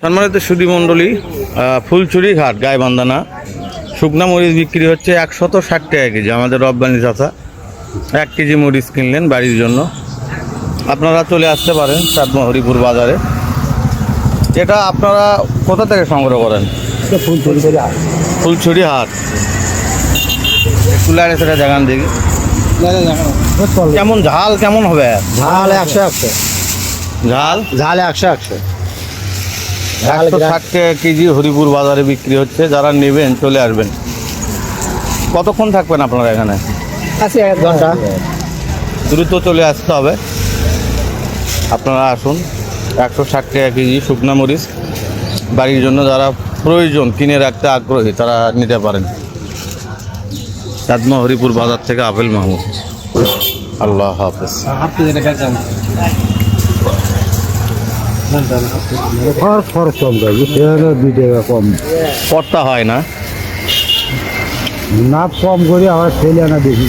সম্মানিত সুধী মণ্ডলী, ফুলছড়ি ঘাট গাইবান্ধানা শুকনা মরিচ বিক্রি হচ্ছে 160 টাকা কেজি। আমাদের রব্বানি চাচা 1 কেজি মরিচ কিনলেন বাড়ির জন্য। আপনারা চলে আসতে পারেন চাঁদমা হরিপুর বাজারে। এটা আপনারা কোথা থেকে সংগ্রহ করেন? ফুলছড়ি হাট। কুলারে সেটা জাগান দেখি কেমন ঝাল কেমন হবে? ঝাল 100 ঝাল ঝাল 100 160 টাকা কেজি হরিপুর বাজারে বিক্রি হচ্ছে। যারা নেবেন চলে আসবেন। কতক্ষণ থাকবেন আপনারা এখানে? আছে 1 ঘন্টা। দ্রুত চলে আসতে হবে। আপনারা আসুন। 160 টাকা কেজি শুকনা মরিচ বাড়ির জন্য যারা প্রয়োজন কিনে রাখতে আগ্রহী তারা নিতে পারেন। চাঁদমা হরিপুর বাজার থেকে আবেল মাহমুদ। আল্লাহ হাফেজ। খরচ কম যাবে, 2 টাকা কম পড়তা হয় না। না কম করে আবার ফেলে আনা বেশি।